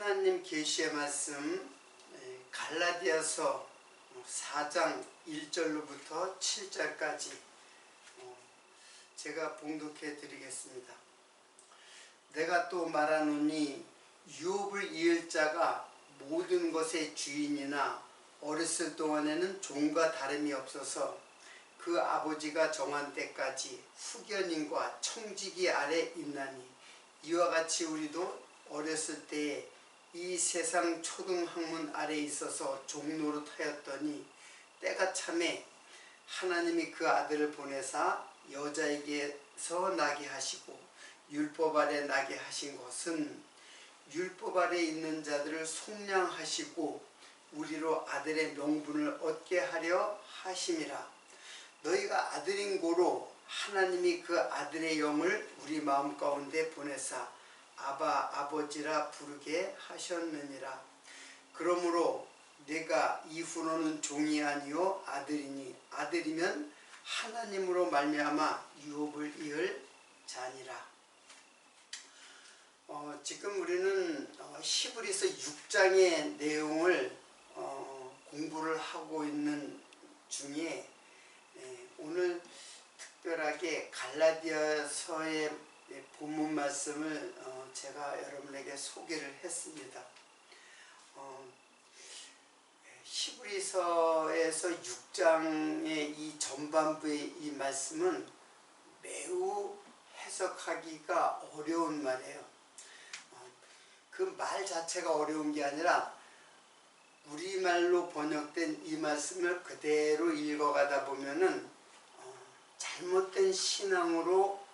하나님 계시의 말씀 갈라디아서 4장 1절로부터 7절까지 제가 봉독해 드리겠습니다. 내가 또 말하노니 유업을 이을 자가 모든 것의 주인이나 어렸을 동안에는 종과 다름이 없어서 그 아버지가 정한 때까지 후견인과 청지기 아래 있나니 이와 같이 우리도 어렸을 때에 이 세상 초등학문 아래 있어서 종노릇하였더니 때가 참에 하나님이 그 아들을 보내사 여자에게서 나게 하시고 율법 아래 나게 하신 것은 율법 아래 있는 자들을 속량하시고 우리로 아들의 명분을 얻게 하려 하심이라. 너희가 아들인 고로 하나님이 그 아들의 영을 우리 마음 가운데 보내사 아바 아버지라 부르게 하셨느니라. 그러므로 내가 이후로는 종이 아니요 아들이니 아들이면 하나님으로 말미암아 유업을 이을 자니라. 지금 우리는 히브리서 6장의 내용을 공부를 하고 있는 중에 오늘 특별하게 갈라디아서의 본문 말씀을 제가 여러분에게 소개를 했습니다. 히브리서에서 6장의 이 전반부의 이 말씀은 매우 해석하기가 어려운 말이에요. 그 말 자체가 어려운 게 아니라 우리말로 번역된 이 말씀을 그대로 읽어가다 보면은 잘못된 신앙으로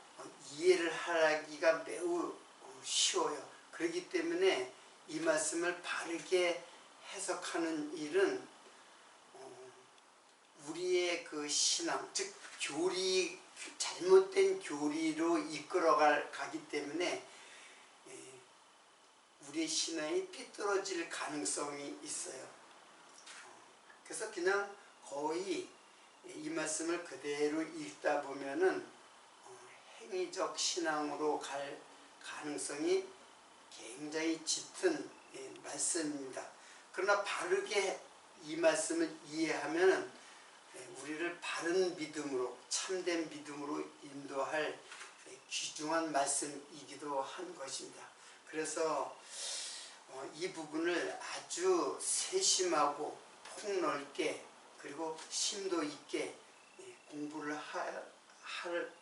이해를 하기가 매우 쉬워요. 그렇기 때문에 이 말씀을 바르게 해석하는 일은 우리의 그 신앙, 즉 잘못된 교리로 이끌어가기 때문에 우리의 신앙이 삐뚤어질 가능성이 있어요. 그래서 그냥 거의 이 말씀을 그대로 읽다 보면은 행위적 신앙으로 갈 가능성이 굉장히 짙은 말씀입니다. 그러나 바르게 이 말씀을 이해하면 우리를 바른 믿음으로, 참된 믿음으로 인도할 귀중한 말씀이기도 한 것입니다. 그래서 이 부분을 아주 세심하고 폭넓게 그리고 심도 있게 공부를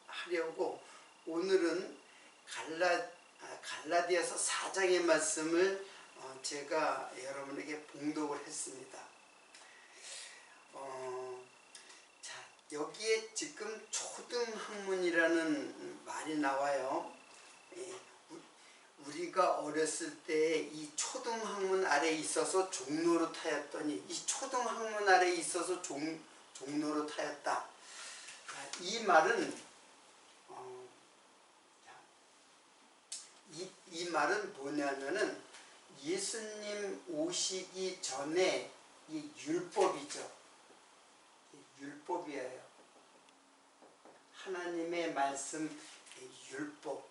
하려고 오늘은 갈라디아서 4장의 말씀을 제가 여러분에게 봉독을 했습니다. 자, 여기에 지금 초등학문이라는 말이 나와요. 우리가 어렸을 때 이 초등학문 아래 있어서 종노릇하였더니 이 초등학문 아래 있어서 종노릇하였다. 이 말은 이 말은 뭐냐면은 예수님 오시기 전에 이 율법이죠. 율법이에요. 하나님의 말씀 율법.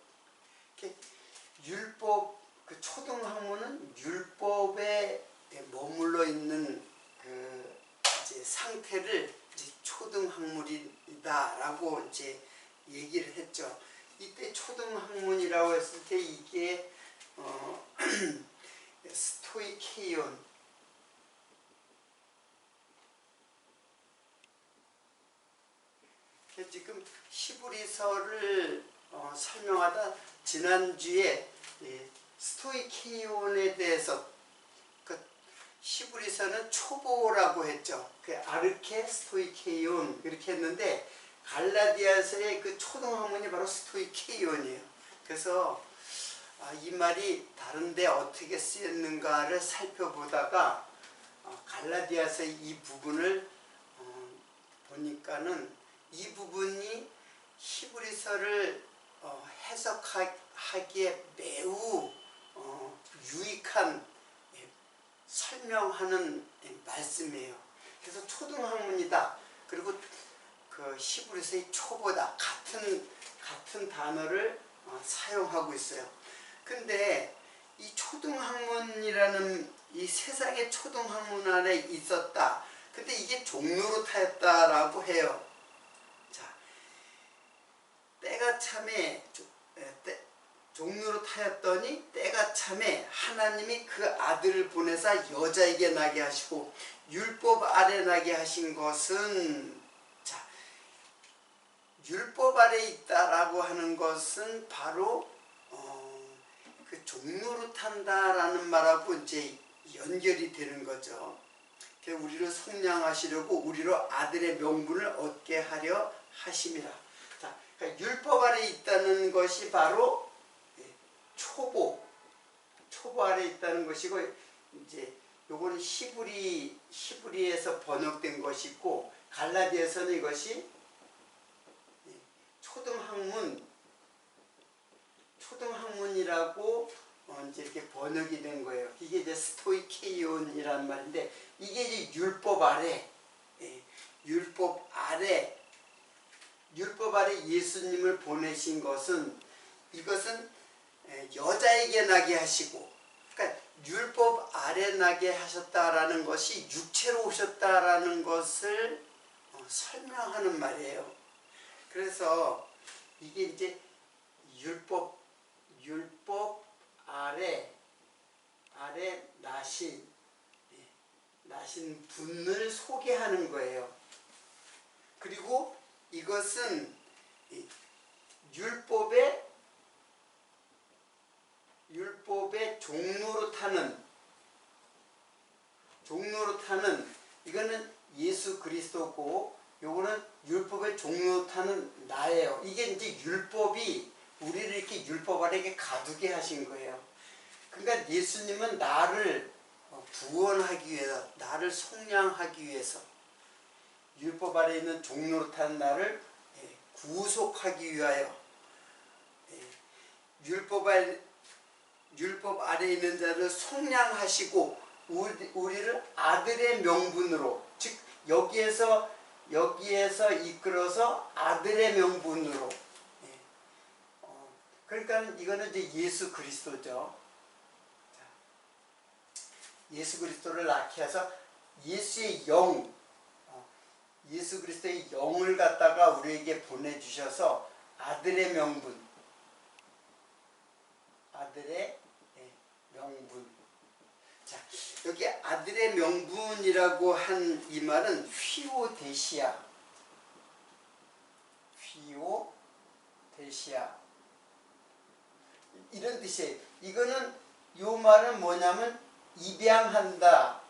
율법, 그 초등학문은 율법에 머물러 있는 그 이제 상태를 이제 초등학문이다라고 이제 얘기를 했죠. 이때 초등학문이라고 했을 때 이게 스토이케이온, 지금 히브리서를 설명하다 지난주에 스토이케이온에 대해서 그 히브리서는 초보라고 했죠. 그 아르케 스토이케이온 이렇게 했는데 갈라디아서의 그 초등학문이 바로 스토이케이온이에요. 그래서 이 말이 다른데 어떻게 쓰였는가를 살펴보다가 갈라디아서의 이 부분을 보니까는 이 부분이 히브리서를 해석하기에 매우 유익한 설명하는 말씀이에요. 그래서 초등학문이다. 그리고 그 히브리서의 초보다 같은 단어를 사용하고 있어요. 근데 이 초등학문이라는 이 세상의 초등학문 안에 있었다. 근데 이게 종로릇하였다라고 해요. 자, 때가 참에 종로릇하였더니 때가 참에 하나님이 그 아들을 보내사 여자에게 나게 하시고 율법 아래 나게 하신 것은, 자, 율법 아래 있다라고 하는 것은 바로 그 종로릇한다라는 말하고 이제 연결이 되는 거죠. 우리를 속량하시려고 우리로 아들의 명분을 얻게 하려 하심이라. 자, 그러니까 율법 아래 있다는 것이 바로 초보 아래 있다는 것이고, 이제 요거는 히브리에서 번역된 것이고, 갈라디아서는 이것이 초등학문이라고 이제 이렇게 번역이 된 거예요. 이게 이제 스토이케이온이라는 말인데, 이게 이제 율법 아래 예수님을 보내신 것은, 이것은 여자에게 나게 하시고, 그러니까 율법 아래 나게 하셨다라는 것이 육체로 오셨다라는 것을 설명하는 말이에요. 그래서 이게 이제 율법 아래 나신 분을 소개하는 거예요. 그리고 이것은 율법의 종로로 타는 이거는 예수 그리스도고, 요거는 율법의 종로로 타는 나예요. 이게 이제 율법이 우리를 이렇게 율법 아래 이렇게 가두게 하신 거예요. 그러니까 예수님은 나를 구원하기 위해서, 나를 속량하기 위해서 율법 아래 있는 종로로 타는 나를 구속하기 위하여 율법 아래 있는 자를 속량하시고 우리를 아들의 명분으로, 즉 여기에서 이끌어서 아들의 명분으로, 그러니까 이거는 이제 예수 그리스도죠. 예수 그리스도를 낳게 해서 예수 그리스도의 영을 갖다가 우리에게 보내주셔서 아들의 명분. 자, 여기 아들의 명분이라고 한 이 말은 휘오데시아. 이런 뜻이에요. 이거는, 요 말은 뭐냐면 입양한다라는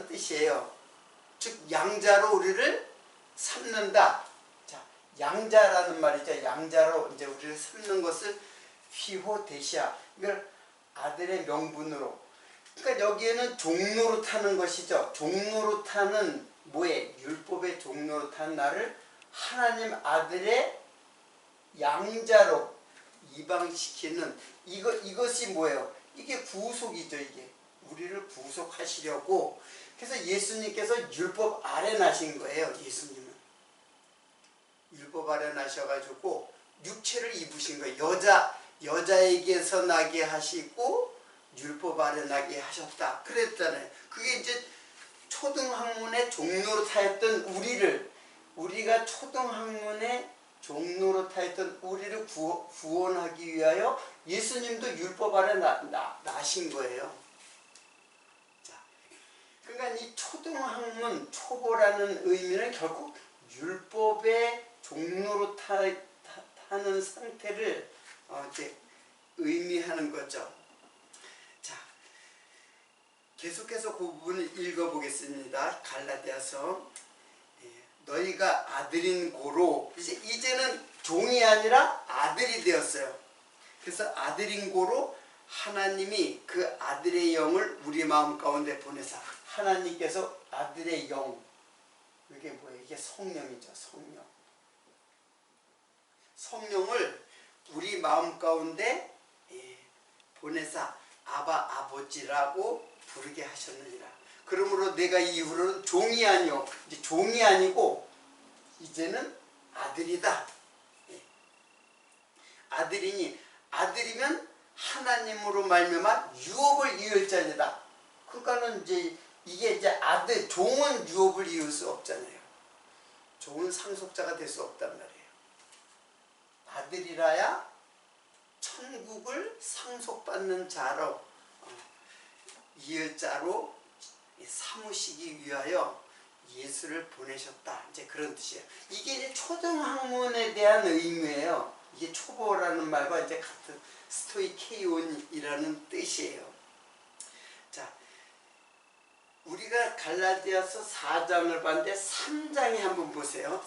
뜻이에요. 즉 양자로 우리를 삼는다. 자, 양자라는 말이죠. 양자로 이제 우리를 삼는 것을 휘호데시아. 이걸 아들의 명분으로. 그러니까 여기에는 종로로 타는 것이죠. 종로로 타는 뭐에? 율법의 종로로 타는 나를 하나님 아들의 양자로 이방시키는 이것이 뭐예요? 이게 구속이죠. 이게 우리를 구속하시려고. 그래서 예수님께서 율법 아래 나신 거예요. 예수님은 율법 아래 나셔가지고 육체를 입으신 거예요. 여자에게서 나게 하시고 율법 아래 나게 하셨다 그랬잖아요. 그게 이제 초등학문의 종로로 타였던 우리가 초등학문의 종로로 타였던 우리를 구원하기 위하여 예수님도 율법 아래 나신 거예요. 자, 그러니까 이 초등학문, 초보라는 의미는 결국 율법의 종로로 타는 상태를 이제 의미하는 거죠. 자, 계속해서 그 부분을 읽어보겠습니다. 갈라디아서. 너희가 아들인 고로, 이제는 종이 아니라 아들이 되었어요. 그래서 아들인 고로 하나님이 그 아들의 영을 우리 마음 가운데 보내사, 하나님께서 아들의 영, 이게 뭐예요? 이게 성령이죠. 성령을 우리 마음 가운데 보내사 아바 아버지라고 부르게 하셨느니라. 그러므로 내가 이후로는 종이 아니고 이제는 아들이다. 아들이면 하나님으로 말미암아 유업을 이을 자니다. 그러니까는 이게 이제 아들 종은 유업을 이을 수 없잖아요. 종은 상속자가 될 수 없단 말이에요. 아들이라야 천국을 상속받는 자로 이을 자로 삼으시기 위하여 예수를 보내셨다. 이제 그런 뜻이에요. 이게 이제 초등학문에 대한 의미예요. 이게 초보라는 말과 이제 같은 스토이케이온이라는 뜻이에요. 자, 우리가 갈라디아서 4장을 봤는데 3장에 한번 보세요.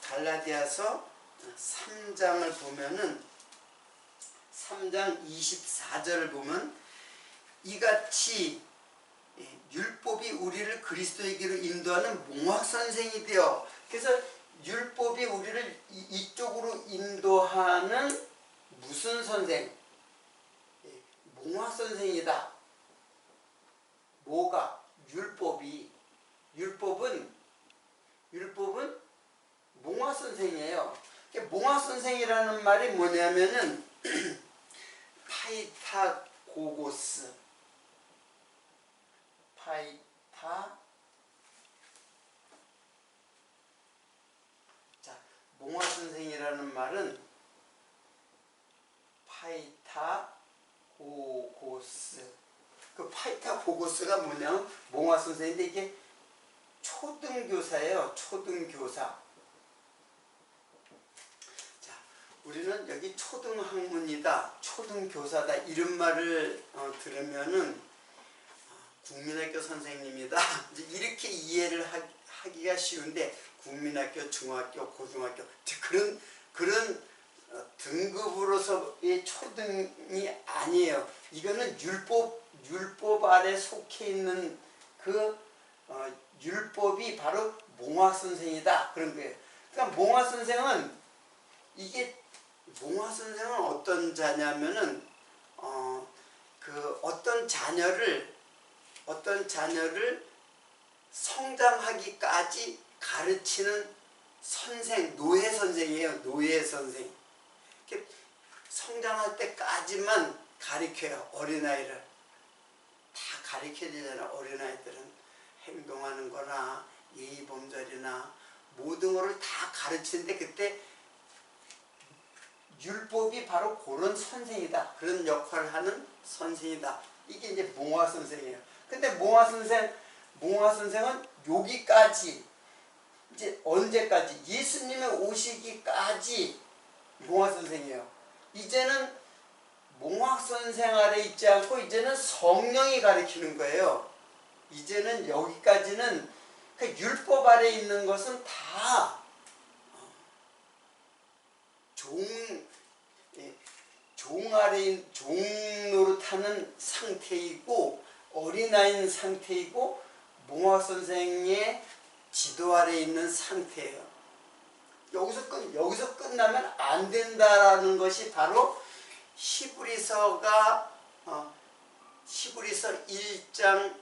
갈라디아서 3장을 보면은 3장 24절을 보면 이같이 율법이 우리를 그리스도에게로 인도하는 몽학선생이 되어, 그래서 율법이 우리를 이쪽으로 인도하는 무슨 선생? 몽학선생이다. 뭐가? 율법은 몽학선생이에요. 몽학선생이라는 말이 뭐냐면은 파이타고고스, 몽학선생이라는 말은 파이타고고스. 그 파이타고고스가 뭐냐면 몽학선생인데 이게 초등교사예요. 초등교사. 자, 우리는 여기 초등학문이다, 초등교사다 이런 말을 들으면은 국민학교 선생님이다 이렇게 이해를 하기가 쉬운데, 국민학교, 중학교, 고등학교 그런 등급으로서의 초등이 아니에요. 이거는 율법 아래 속해 있는 그 율법이 바로 몽학선생이다 그런 거예요. 그러니까 몽학선생은 어떤 자냐면은 그 어떤 자녀를 성장하기까지 가르치는 선생, 노예 선생이에요. 노예 선생. 성장할 때까지만 가르쳐요. 어린아이를 다 가르쳐야 되잖아. 어린아이들은 행동하는 거나 예의범절이나 모든 거를 다 가르치는데, 그때 율법이 바로 그런 선생이다. 그런 역할을 하는 선생이다. 이게 이제 몽학선생이에요. 근데 몽학선생은 여기까지, 이제 언제까지? 예수님의 오시기까지 몽학선생이에요. 이제는 몽학선생 아래 있지 않고 이제는 성령이 가르치는 거예요. 이제는 여기까지는 그 율법 아래 있는 것은 다 종 노릇하는 상태이고 어린아이인 상태이고 몽학선생의 지도 아래 있는 상태예요. 여기서 끝나면 안 된다라는 것이 바로 히브리서 1장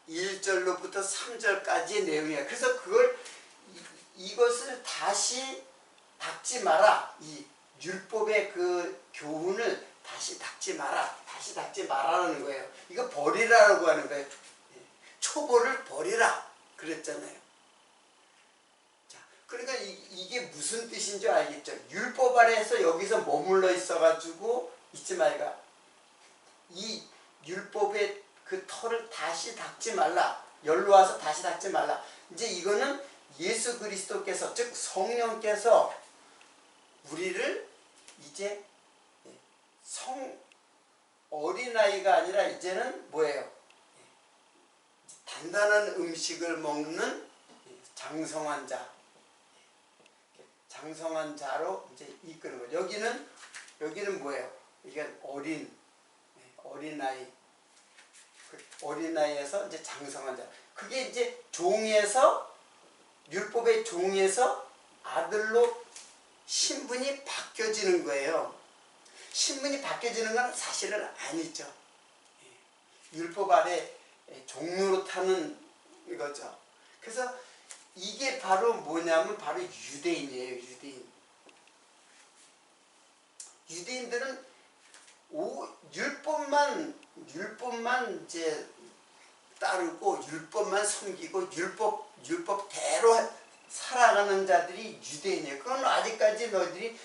1절로부터 3절까지의 내용이에요. 그래서 이것을 다시 닦지 마라. 이 율법의 그 교훈을 다시 닦지 마라는 거예요. 이거 버리라고 하는 거예요. 초보를 버리라 그랬잖아요. 자, 그러니까 이게 무슨 뜻인지 알겠죠? 율법 아래에서 여기서 머물러 있어가지고 있지 말가. 이 율법의 그 털을 다시 닦지 말라. 열로 와서 다시 닦지 말라. 이제 이거는 예수 그리스도께서, 즉 성령께서 우리를 이제 어린아이가 아니라 이제는 뭐예요? 단단한 음식을 먹는 장성한 자로 이제 이끄는 거죠. 여기는 뭐예요? 이게 어린아이. 어린아이에서 이제 장성한 자. 그게 이제 율법의 종에서 아들로 신분이 바뀌어지는 거예요. 신분이 바뀌어지는 건 사실은 아니죠. 율법 아래 종로릇하는 거죠. 그래서 이게 바로 뭐냐면 바로 유대인이에요. 유대인들은 율법만 이제 따르고 율법만 섬기고 율법대로 살아가는 자들이 유대인이에요. 그건 아직까지 너희들이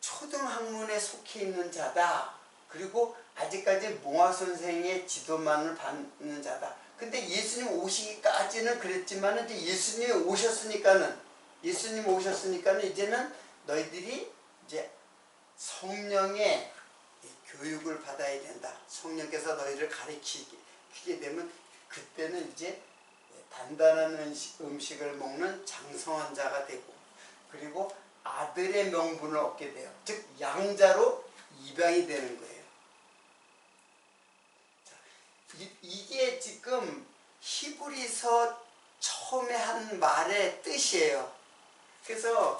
초등학문에 속해 있는 자다. 그리고 아직까지 몽화 선생의 지도만을 받는 자다. 근데 예수님 오시기까지는 그랬지만 이제 예수님이 오셨으니까는 이제는 너희들이 이제 성령의 교육을 받아야 된다. 성령께서 너희를 가르치게 되면 그때는 이제 단단한 음식을 먹는 장성한 자가 되고, 그리고 아들의 명분을 얻게 돼요. 즉 양자로 입양이 되는 거예요. 자, 이게 지금 히브리서 처음에 한 말의 뜻이에요. 그래서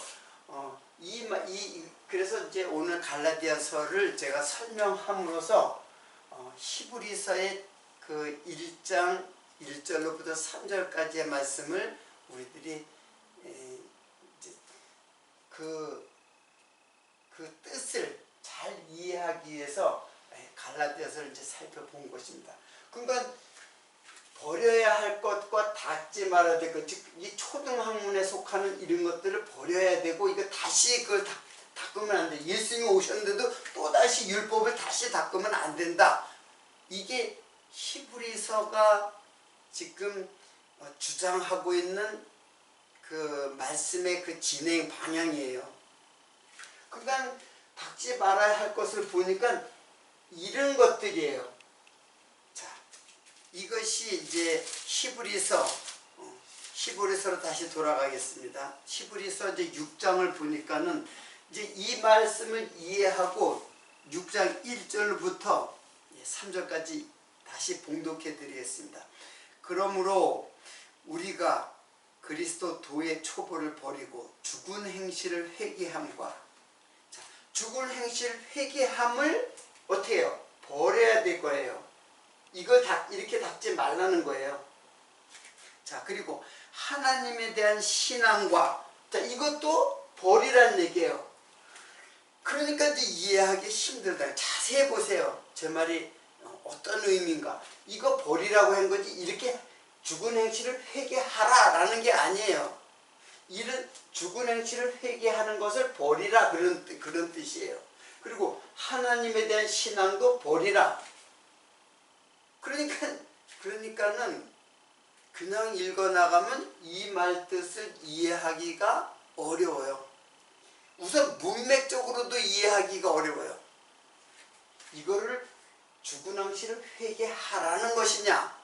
그래서 이제 오늘 갈라디아서를 제가 설명함으로써 히브리서의 그 1장 1절로부터 3절까지의 말씀을 우리들이 그 뜻을 잘 이해하기 위해서 갈라디아서를 이제 살펴본 것입니다. 그러니까 버려야 할 것과 닦지 말아야 될 것, 즉 이 초등학문에 속하는 이런 것들을 버려야 되고, 이거 다시 그걸 닦으면 안 돼. 예수님이 오셨는데도 또 다시 율법을 다시 닦으면 안 된다. 이게 히브리서가 지금 주장하고 있는 그 말씀의 그 진행 방향이에요. 그러니까 닦지 말아야 할 것을 보니까 이런 것들이에요. 자, 이것이 이제 히브리서로 다시 돌아가겠습니다. 히브리서 이제 6장을 보니까는 이제 이 말씀을 이해하고 6장 1절부터 3절까지 다시 봉독해 드리겠습니다. 그러므로 우리가 그리스도 도의 초보를 버리고 죽은 행실을 회개함과, 죽은 행실 회개함을 어떻게 해요? 버려야 될 거예요. 이걸 이렇게 닦지 말라는 거예요. 자, 그리고 하나님에 대한 신앙과, 자, 이것도 버리라는 얘기예요. 그러니까 이제 이해하기 힘들다. 자세히 보세요. 제 말이 어떤 의미인가. 이거 버리라고 한 거지 이렇게 죽은 행실을 회개하라 라는 게 아니에요. 이런 죽은 행실을 회개하는 것을 버리라, 그런 뜻이에요. 그리고 하나님에 대한 신앙도 버리라. 그러니까는 그냥 읽어나가면 이 말 뜻을 이해하기가 어려워요. 우선 문맥적으로도 이해하기가 어려워요. 이거를 죽은 행실을 회개하라는 것이냐?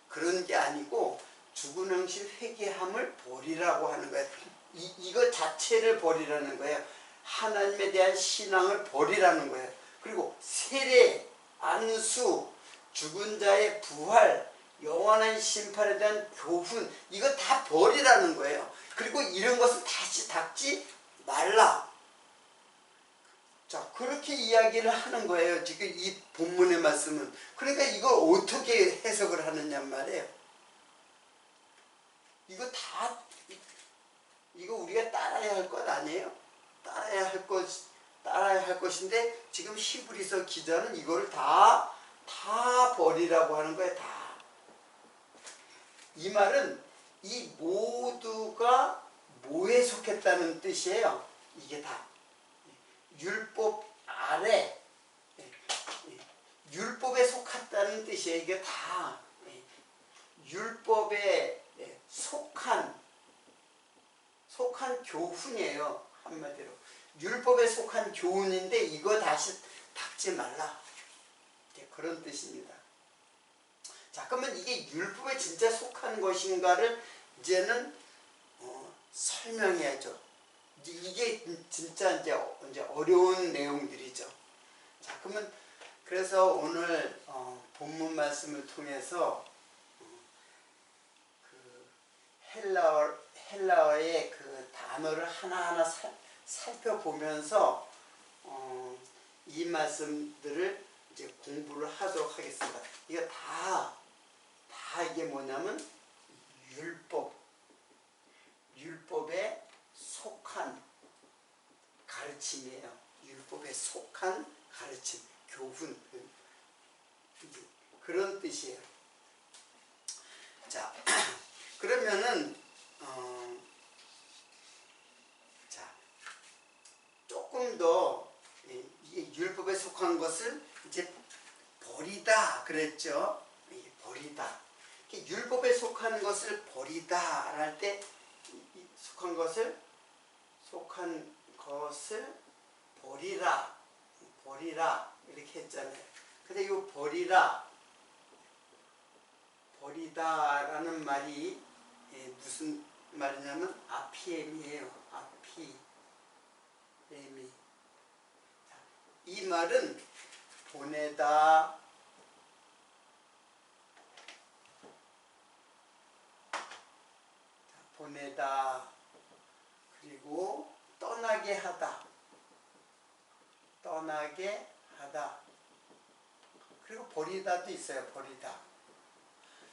그런 게 아니고 죽은 행실 회개함을 버리라고 하는 거예요. 이거 자체를 버리라는 거예요. 하나님에 대한 신앙을 버리라는 거예요. 그리고 세례, 안수, 죽은 자의 부활, 영원한 심판에 대한 교훈, 이거 다 버리라는 거예요. 그리고 이런 것은 다시 닦지 말라. 자, 그렇게 이야기를 하는 거예요. 지금 이 본문의 말씀은. 그러니까 이걸 어떻게 해석을 하느냐 말이에요. 이거 우리가 따라야 할 것 아니에요? 따라야 할 것인데 지금 히브리서 기자는 이걸 다 버리라고 하는 거예요. 다. 이 말은 이 모두가 뭐에 속했다는 뜻이에요. 이게 다. 율법 아래, 율법에 속했다는 뜻이에요. 이게 다 율법에 속한 교훈이에요. 한마디로 율법에 속한 교훈인데 이거 다시 닦지 말라, 그런 뜻입니다. 자, 그러면 이게 율법에 진짜 속한 것인가를 이제는 설명해야죠. 이게 진짜 이제 어려운 내용들이죠. 자, 그러면 그래서 오늘 본문 말씀을 통해서 그 헬라어의 그 단어를 하나하나 살펴보면서 이 말씀들을 이제 공부를 하도록 하겠습니다. 이거 다 이게 뭐냐면 율법에 속한 가르침이에요. 율법에 속한 가르침, 교훈, 그런 뜻이에요. 자, 그러면은 자, 조금 더 이게 율법에 속한 것을 이제 버리다 그랬죠. 이게 버리다. 율법에 속한 것을 버리다 할 때 속한 것을 버리라 이렇게 했잖아요. 근데 이 버리다라는 말이 무슨 말이냐면 아피엠이에요. 아피엠이. 이 말은 보내다, 그리고 떠나게 하다, 그리고 버리다도 있어요. 버리다.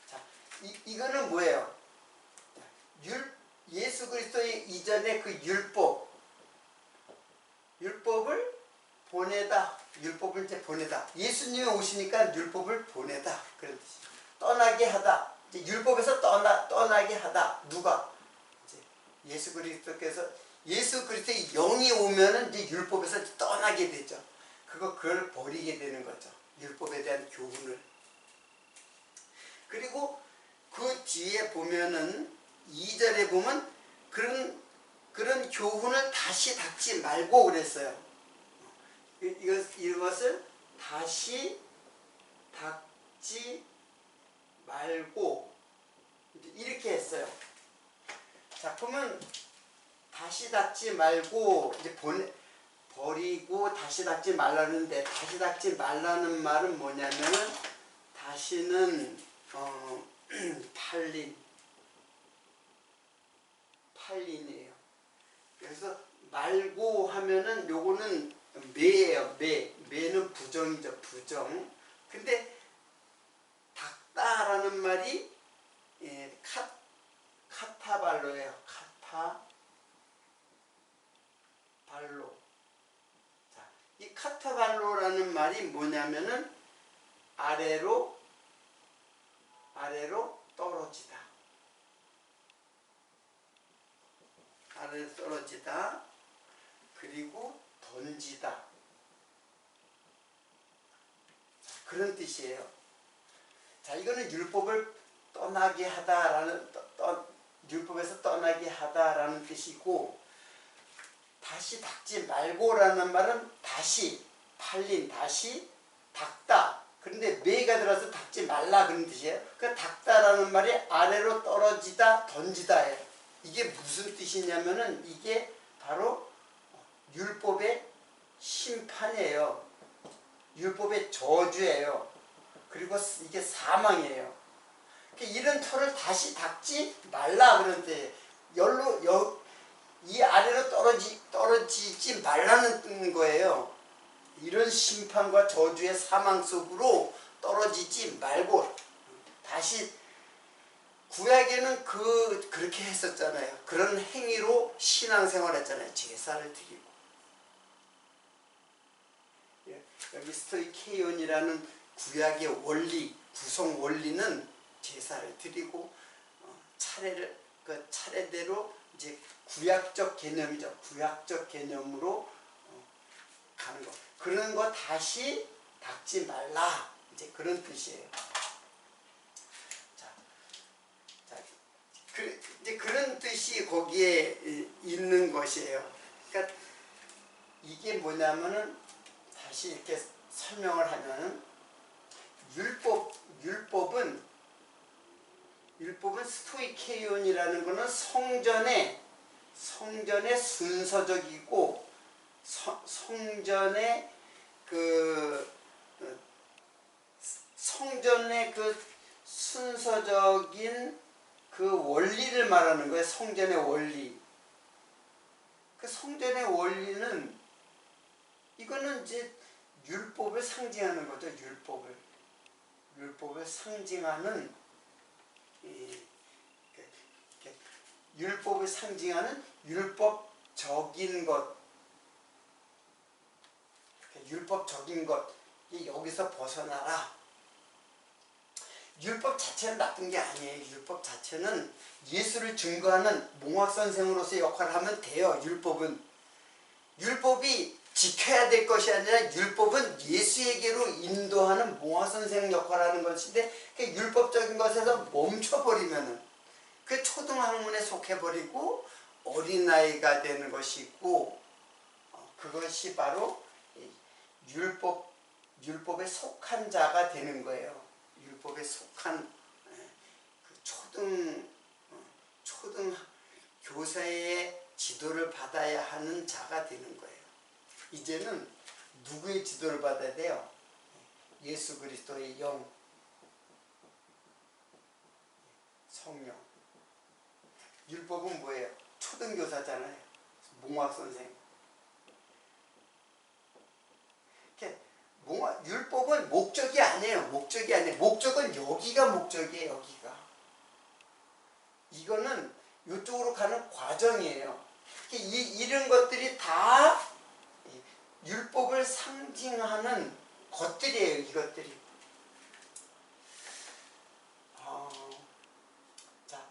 자, 이거는 뭐예요? 예수 그리스도의 이전에 그 율법을 보내다. 율법을 이제 보내다. 예수님이 오시니까 율법을 보내다. 그런 뜻이에요. 떠나게 하다. 이제 율법에서 떠나게 하다. 누가? 이제 예수 그리스도의 영이 오면은 이제 율법에서 떠나게 되죠. 그걸 버리게 되는 거죠. 율법에 대한 교훈을. 그리고 그 뒤에 보면은 2절에 보면 그런 교훈을 다시 닦지 말고 그랬어요. 이것을 다시 닦지 말고 이렇게 했어요. 자, 그러면 다시 닦지 말고 이제 버리고 다시 닦지 말라는데, 다시 닦지 말라는 말은 뭐냐면은 다시는 팔린이에요. 그래서 말고 하면은 요거는 매예요. 매는 부정이죠. 부정. 근데 닦다라는 말이 카타발로예요. 카타발로. 자, 이 카타발로라는 말이 뭐냐면은 아래로 떨어지다. 아래로 떨어지다. 그리고 던지다. 자, 그런 뜻이에요. 자, 이거는 율법을 떠나게 하다라는 율법에서 떠나게 하다라는 뜻이고, 다시 닦지 말고라는 말은 다시 다시 닦다. 그런데 매가 들어서 닦지 말라 그런 뜻이에요. 그 닦다라는 말이 아래로 떨어지다, 던지다예요. 이게 무슨 뜻이냐면은 이게 바로 율법의 심판이에요. 율법의 저주예요. 그리고 이게 사망이에요. 이런 터를 다시 닦지 말라 그러는데 이 아래로 떨어지지 말라는 거예요. 이런 심판과 저주의 사망 속으로 떨어지지 말고 다시. 구약에는 그렇게 했었잖아요. 그런 행위로 신앙생활 했잖아요. 제사를 드리고. 여기 스토이케이온이라는 구약의 원리, 구성 원리는 제사를 드리고 차례대로 이제 구약적 개념이죠. 구약적 개념으로 가는 거. 그런 거 다시 닦지 말라. 이제 그런 뜻이에요. 이제 그런 뜻이 거기에 있는 것이에요. 그러니까 이게 뭐냐면은 다시 이렇게 설명을 하면은 율법은 스토이케이온이라는 거는 성전의 순서적이고 성전의 순서적인 원리를 말하는 거예요. 성전의 원리. 그 성전의 원리는 이거는 이제 율법을 상징하는 거죠. 율법을 상징하는 율법을 상징하는 율법적인 것. 율법적인 것 여기서 벗어나라. 율법 자체는 나쁜 게 아니에요. 율법 자체는 예수를 증거하는 몽학선생으로서의 역할을 하면 돼요. 율법이 지켜야 될 것이 아니라 율법은 예수에게로 인도하는 몽학선생 역할을 하는 것인데 율법적인 것에서 멈춰버리면은 그 초등학문에 속해버리고 어린아이가 되는 것이 있고 그것이 바로 율법에 속한 자가 되는 거예요. 율법에 속한 그 초등 교사의 지도를 받아야 하는 자가 되는 거예요. 이제는 누구의 지도를 받아야 돼요? 예수 그리스도의 영, 성령. 율법은 뭐예요? 초등교사잖아요. 몽학선생. 율법은 목적이 아니에요. 목적은 여기가 목적이에요. 여기가. 이거는 이쪽으로 가는 과정이에요. 이런 것들이 다 율법을 상징하는 것들이에요. 이것들이. 자,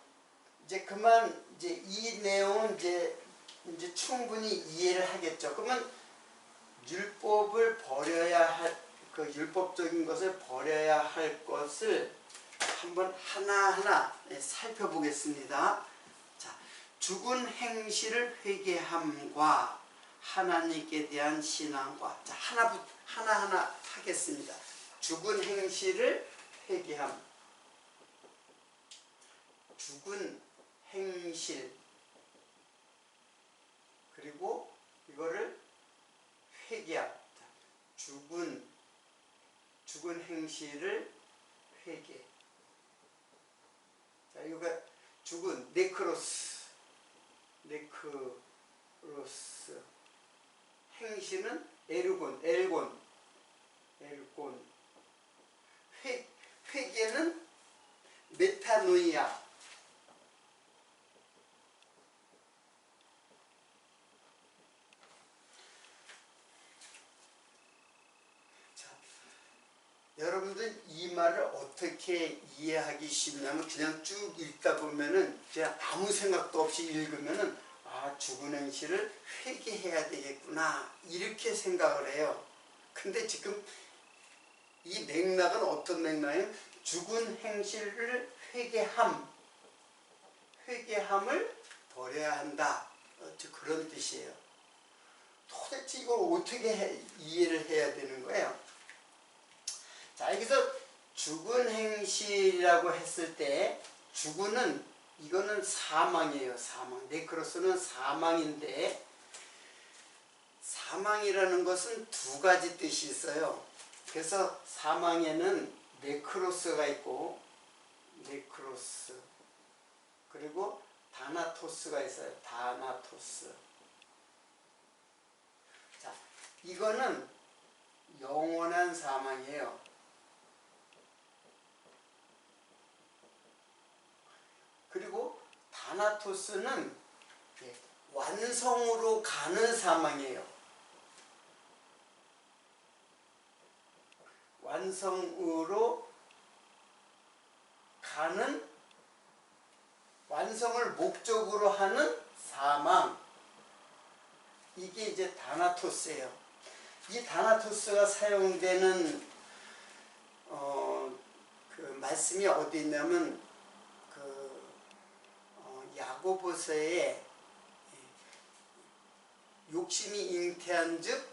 이제 그만 이 내용은 이제 충분히 이해를 하겠죠. 그러면 율법을 버려야 할 그 율법적인 것을 버려야 할 것을 한번 하나하나 살펴보겠습니다. 자, 죽은 행실을 회개함과 하나님께 대한 신앙과 자, 하나하나 하겠습니다. 죽은 행실을 회개함. 죽은 행실 그리고 이거를 회개함. 죽은 행실을 회개. 자, 이거 죽은 네크로스. 행실은 엘곤. 회개는 메타노이아. 여러분들 이 말을 어떻게 이해하기 쉽냐면 그냥 쭉 읽다 보면은 그냥 아무 생각도 없이 읽으면은 죽은 행실을 회개해야 되겠구나 이렇게 생각을 해요. 근데 지금 이 맥락은 어떤 맥락이에요? 죽은 행실을 회개함을 버려야 한다. 그런 뜻이에요. 도대체 이걸 어떻게 이해를 해야 되는 거예요? 자, 여기서 죽은 행실이라고 했을 때 죽은은 이거는 사망이에요. 사망. 네크로스는 사망인데 사망이라는 것은 두 가지 뜻이 있어요. 그래서 사망에는 네크로스가 있고 네크로스 그리고 다나토스가 있어요. 다나토스. 자, 이거는 영원한 사망이에요. 그리고 다나토스는 완성으로 가는 사망이에요. 완성으로 가는 완성을 목적으로 하는 사망. 이게 이제 다나토스예요. 이 다나토스가 사용되는 그 말씀이 어디 있냐면 야고보서에 욕심이 잉태한즉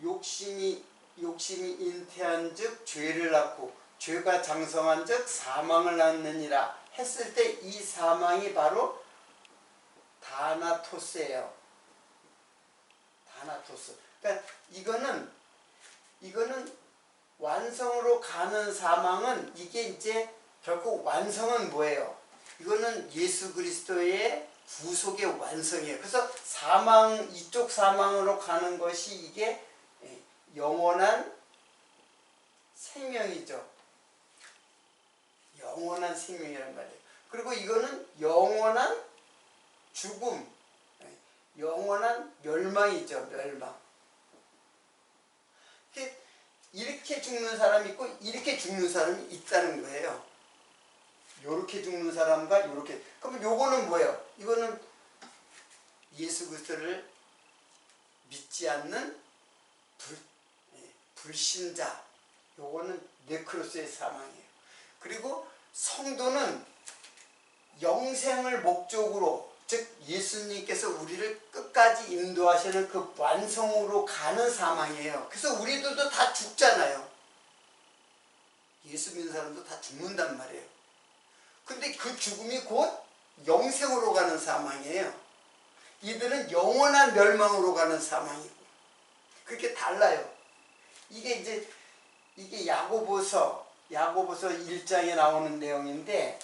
욕심이 잉태한즉 죄를 낳고 죄가 장성한즉 사망을 낳느니라 했을 때 이 사망이 바로 다나토스예요. 다나토스. 그러니까 이거는 완성으로 가는 사망은 이게 이제 결국 완성은 뭐예요? 이거는 예수 그리스도의 구속의 완성이에요. 그래서 이쪽 사망으로 가는 것이 이게 영원한 생명이죠. 영원한 생명이란 말이에요. 그리고 이거는 영원한 죽음, 영원한 멸망이죠. 멸망. 이렇게 죽는 사람이 있고 이렇게 죽는 사람이 있다는 거예요. 요렇게 죽는 사람과 요렇게. 그럼 요거는 뭐예요? 이거는 예수 그리스도를 믿지 않는 불신자. 요거는 네크로스의 사망이에요. 그리고 성도는 영생을 목적으로, 즉 예수님께서 우리를 끝까지 인도하시는 그 완성으로 가는 사망이에요. 그래서 우리들도 다 죽잖아요. 예수 믿는 사람도 다 죽는단 말이에요. 근데 그 죽음이 곧 영생으로 가는 사망이에요. 이들은 영원한 멸망으로 가는 사망이고. 그렇게 달라요. 이게 야고보서 1장에 나오는 내용인데,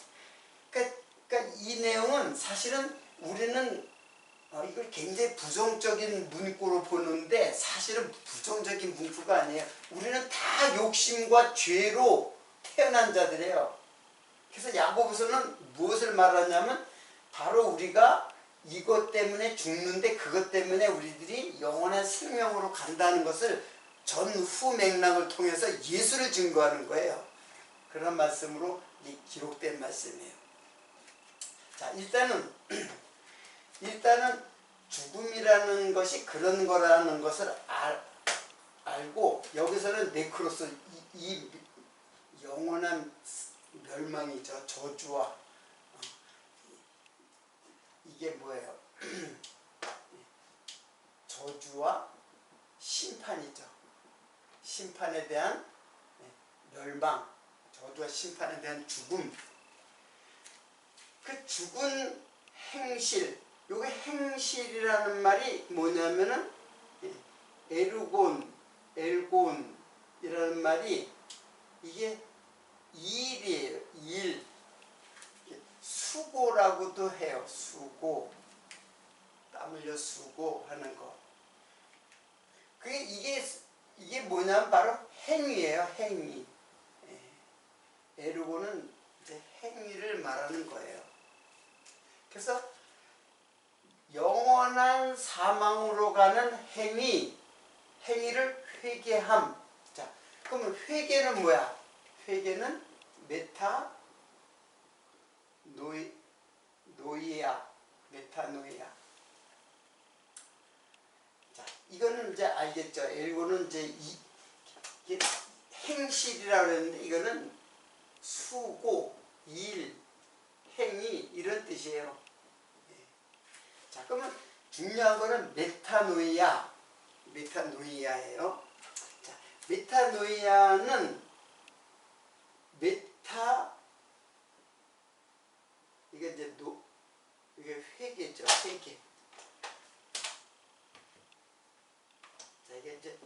그러니까 이 내용은 사실은 우리는 이걸 굉장히 부정적인 문구로 보는데 사실은 부정적인 문구가 아니에요. 우리는 다 욕심과 죄로 태어난 자들이에요. 그래서 야고보서는 무엇을 말하냐면 바로 우리가 이것 때문에 죽는데 그것 때문에 우리들이 영원한 생명으로 간다는 것을 전후 맥락을 통해서 예수를 증거하는 거예요. 그런 말씀으로 기록된 말씀이에요. 자, 일단은 죽음이라는 것이 그런 거라는 것을 알고, 여기서는 네크로스, 이 영원한 멸망이죠. 저주와 이게 뭐예요? 저주와 심판이죠. 심판에 대한 멸망, 저주와 심판에 대한 죽음. 그 죽은 행실, 요게 행실이라는 말이 뭐냐면은 엘곤이라는 말이 이게 일이에요. 일. 수고라고도 해요. 수고. 땀 흘려 수고하는 거. 이게 뭐냐면 바로 행위예요. 행위. 에르고는 이제 행위를 말하는 거예요. 그래서 영원한 사망으로 가는 행위를 회개함. 자, 그러면 회개는 뭐야? 회개는 메타노이아. 자, 이거는 이제 알겠죠? 일본은 이제 이게 행실이라고 그랬는데 이거는 수고, 일, 행위 이런 뜻이에요. 자, 그러면 중요한 거는 메타노이아예요. 자, 메타노이아는 이게 이제 이게 회개죠. 회개. 자, 이게 이제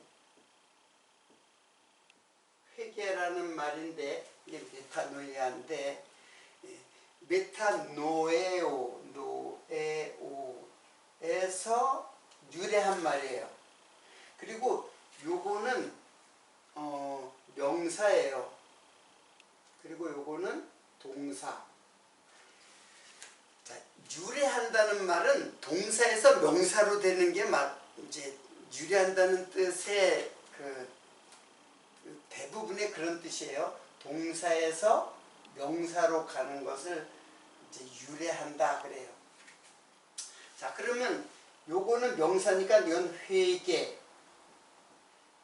회개라는 말인데 이게 메타노이아인데, 노에오에서 유래한 말이에요. 그리고 요거는 명사예요. 그리고 요거는 동사. 자, 유래한다는 말은 동사에서 명사로 되는 게 이제 유래한다는 뜻의 그 대부분의 그런 뜻이에요. 동사에서 명사로 가는 것을 이제 유래한다 그래요. 자, 그러면 요거는 명사니까 이건 회개,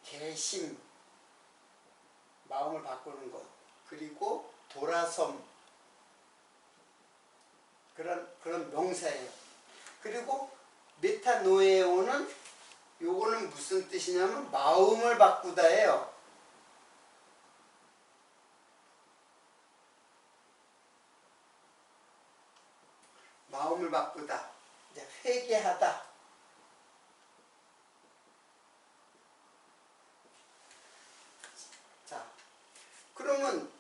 개심, 마음을 바꾸는 것, 그리고 돌아섬, 그런 명사예요. 그리고 메타노에오는 요거는 무슨 뜻이냐면 마음을 바꾸다예요. 마음을 바꾸다, 이제 회개하다. 자, 그러면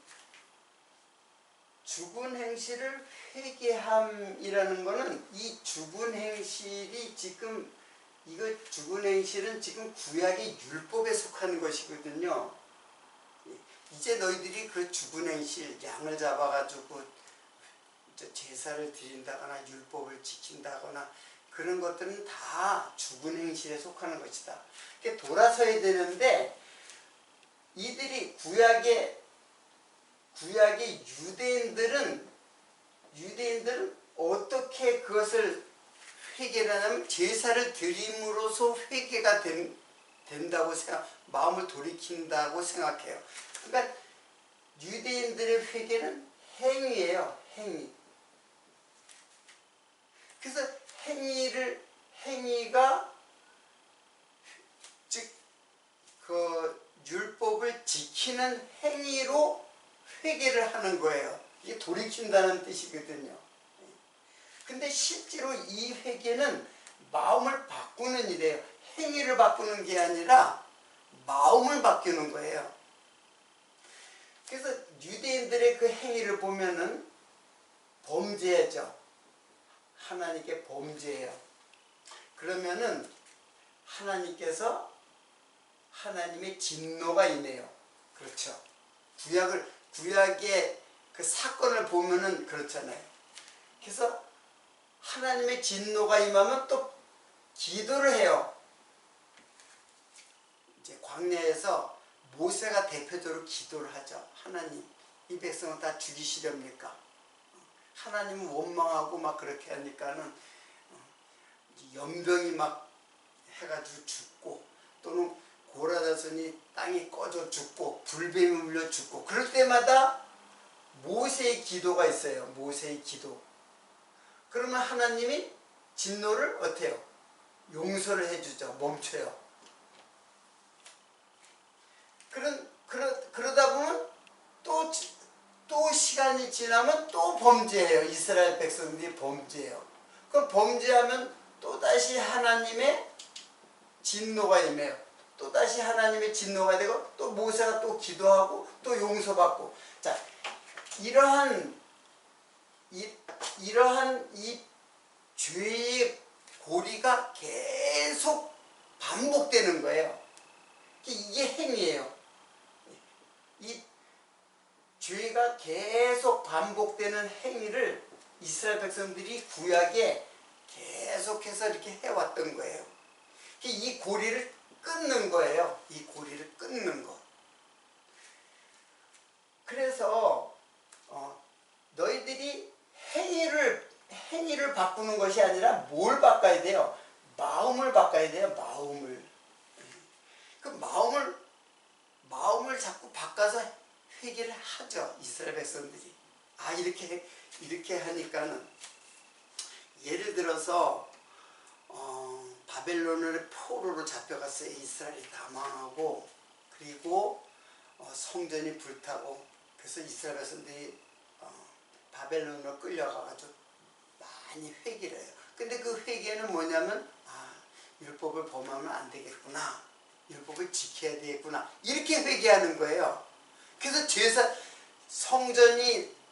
죽은 행실을 회개함이라는 거는 이 죽은 행실이 지금 죽은 행실은 지금 구약의 율법에 속하는 것이거든요. 이제 너희들이 그 죽은 행실, 양을 잡아가지고 제사를 드린다거나 율법을 지킨다거나 그런 것들은 다 죽은 행실에 속하는 것이다. 이렇게 돌아서야 되는데 이들이 구약의 유대인들은 어떻게 그것을 회개를 하냐면 제사를 드림으로써 회개가 된다고 마음을 돌이킨다고 생각해요. 그러니까 유대인들의 회개는 행위예요. 행위. 그래서 행위가 즉 그 율법을 지키는 행위로 회개를 하는 거예요. 이게 돌이킨다는 뜻이거든요. 근데 실제로 이 회개는 마음을 바꾸는 일이에요. 행위를 바꾸는 게 아니라 마음을 바꾸는 거예요. 그래서 유대인들의 그 행위를 보면은 범죄죠. 하나님께 범죄예요. 그러면은 하나님께서 하나님의 진노가 임해요. 그렇죠. 구약의 그 사건을 보면은 그렇잖아요. 그래서 하나님의 진노가 임하면 또 기도를 해요. 이제 광야에서 모세가 대표적으로 기도를 하죠. 하나님, 이 백성을 다 죽이시렵니까? 하나님은 원망하고 막 그렇게 하니까는 연병이 막 해가지고 죽고, 또는 고라다손이 땅이 꺼져 죽고 불뱀이 물려 죽고, 그럴 때마다 모세의 기도가 있어요. 모세의 기도. 그러면 하나님이 진노를 어떻게 해요? 용서를 해주죠. 멈춰요. 그러다 보면 또 시간이 지나면 또 범죄해요. 이스라엘 백성들이 범죄해요. 그럼 범죄하면 또다시 하나님의 진노가 임해요. 또다시 하나님의 진노가 되고, 또 모세가 또 기도하고 또 용서받고. 자, 이러한 이 죄의 고리가 계속 반복되는 거예요. 이게 행위예요. 이 죄가 계속 반복되는 행위를 이스라엘 백성들이 구약에 계속해서 이렇게 해왔던 거예요. 이 고리를 끊는 거예요. 이 고리를 끊는 거. 그래서 너희들이 행위를 바꾸는 것이 아니라 뭘 바꿔야 돼요? 마음을 바꿔야 돼요. 마음을. 그 마음을 자꾸 바꿔서 회개를 하죠. 이스라엘 백성들이. 이렇게 하니까는, 예를 들어서 바벨론을 포로로 잡혀갔어요. 이스라엘이 다 망하고, 그리고 성전이 불타고, 그래서 이스라엘 백성들이 바벨론으로 끌려가가지고 많이 회개를 해요. 근데 그 회개는 뭐냐면, 율법을 범하면 안 되겠구나, 율법을 지켜야 되겠구나, 이렇게 회개하는 거예요. 그래서 성전이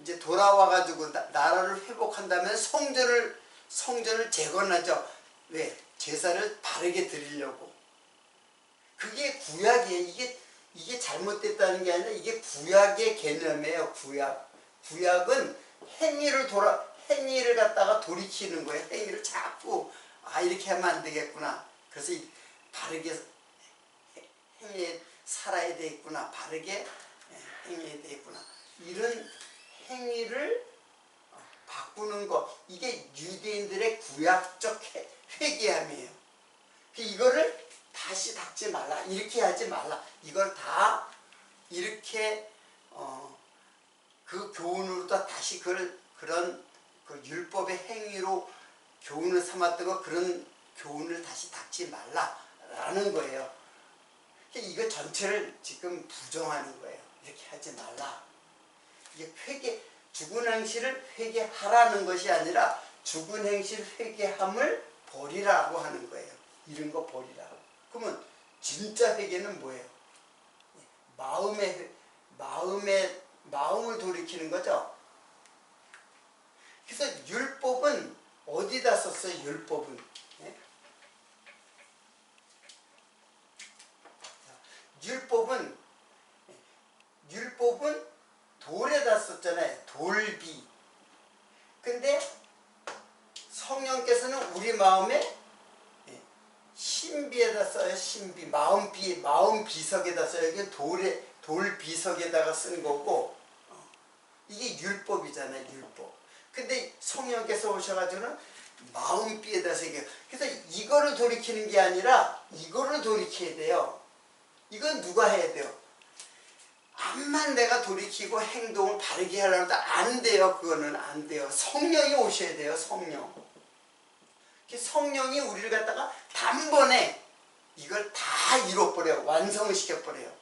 이제 돌아와가지고 나라를 회복한다면 성전을 재건하죠. 왜? 제사를 바르게 드리려고. 그게 구약이에요. 이게 잘못됐다는 게 아니라 이게 구약의 개념이에요. 구약은 행위를 갖다가 돌이키는 거예요. 행위를 자꾸 이렇게 하면 안 되겠구나. 그래서 바르게 행위에 살아야 되겠구나. 바르게 행위해야 되겠구나. 이런 행위를 바꾸는 거, 이게 유대인들의 구약적 회개함이에요. 이거를 다시 닦지 말라, 이렇게 하지 말라, 이걸 다 이렇게 그 교훈으로 다시 그런 그 율법의 행위로 교훈을 삼았던 거, 그런 교훈을 다시 닦지 말라라는 거예요. 이거 전체를 지금 부정하는 거예요. 이렇게 하지 말라. 이게 죽은 행실을 회개하라는 것이 아니라 죽은 행실 회개함을 버리라고 하는 거예요. 이런 거 버리라고. 그러면 진짜 회개는 뭐예요? 마음을 돌이키는 거죠. 그래서 율법은 어디다 썼어요? 율법은 율법은 돌에다 썼잖아요. 돌비. 근데 성령께서는 우리 마음에 신비에다 써요. 신비. 마음 비석에다 써요. 이게 돌 비석에다가 쓴 거고, 이게 율법이잖아요. 율법. 근데 성령께서 오셔가지고는 마음비에다 새겨요. 그래서 이거를 돌이키는 게 아니라 이거를 돌이켜야 돼요. 이건 누가 해야 돼요? 암만 내가 돌이키고 행동을 바르게 하려고 해도 안 돼요. 그거는 안 돼요. 성령이 오셔야 돼요. 성령이 우리를 갖다가 단번에 이걸 다 이뤄버려요. 완성을 시켜버려요.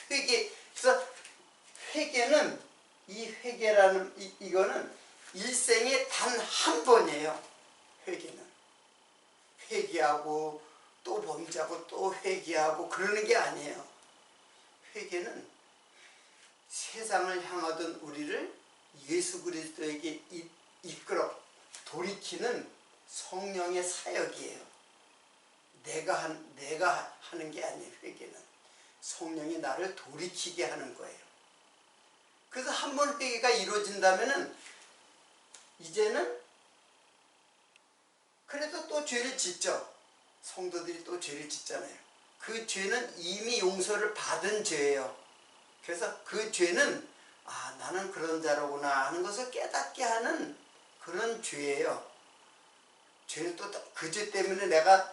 그래서 회개는, 이 회개라는 이거는 일생에 단 한 번이에요. 회개하고 또 범죄하고 또 회개하고 그러는 게 아니에요. 회개는 세상을 향하던 우리를 예수 그리스도에게 이끌어 돌이키는 성령의 사역이에요. 내가 하는 게 아니에요. 회개는 성령이 나를 돌이키게 하는 거예요. 그래서 한 번 회개가 이루어진다면은 이제는 그래도 또 죄를 짓죠. 성도들이 또 죄를 짓잖아요. 그 죄는 이미 용서를 받은 죄예요. 그래서 그 죄는 나는 그런 자로구나 하는 것을 깨닫게 하는 그런 죄예요. 죄는 또 그 죄 때문에 내가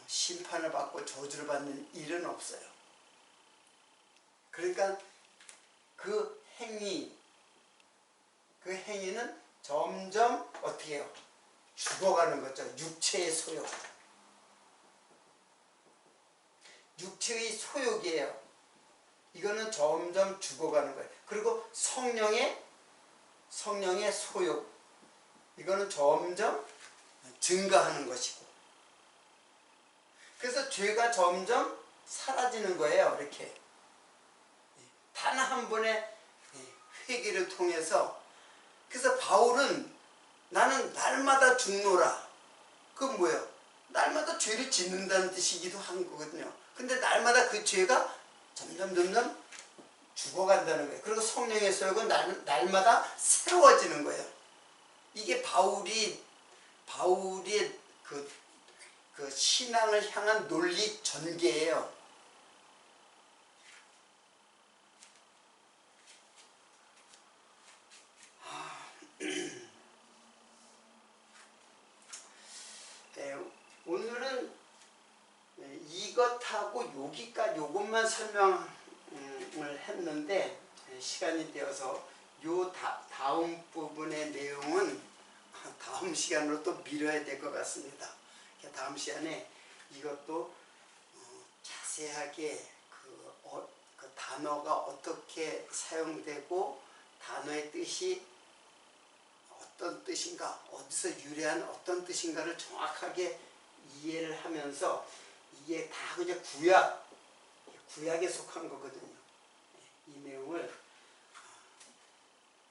심판을 받고 저주를 받는 일은 없어요. 그러니까 그 행위는 점점 어떻게 해요? 죽어가는 거죠. 육체의 소욕. 육체의 소욕이에요. 이거는 점점 죽어가는 거예요. 그리고 성령의 소욕. 이거는 점점 증가하는 것이고. 그래서 죄가 점점 사라지는 거예요. 이렇게. 단 한 번의 회개를 통해서. 그래서 바울은 나는 날마다 죽노라. 그건 뭐예요? 날마다 죄를 짓는다는 뜻이기도 한 거거든요. 근데 날마다 그 죄가 점점 죽어간다는 거예요. 그리고 성령의 소욕은 날마다 새로워지는 거예요. 이게 바울의 그 신앙을 향한 논리 전개예요. 오늘은 이것하고 요것만 설명을 했는데 시간이 되어서 다음 부분의 내용은 다음 시간으로 또 미뤄야 될 것 같습니다. 다음 시간에 이것도 자세하게 그 단어가 어떻게 사용되고 단어의 뜻이 어떤 뜻인가, 어디서 유래한 어떤 뜻인가를 정확하게 이해를 하면서 이게 다 그냥 구약에 속한 거거든요. 이 내용을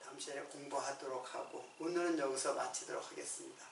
다음 시간에 공부하도록 하고 오늘은 여기서 마치도록 하겠습니다.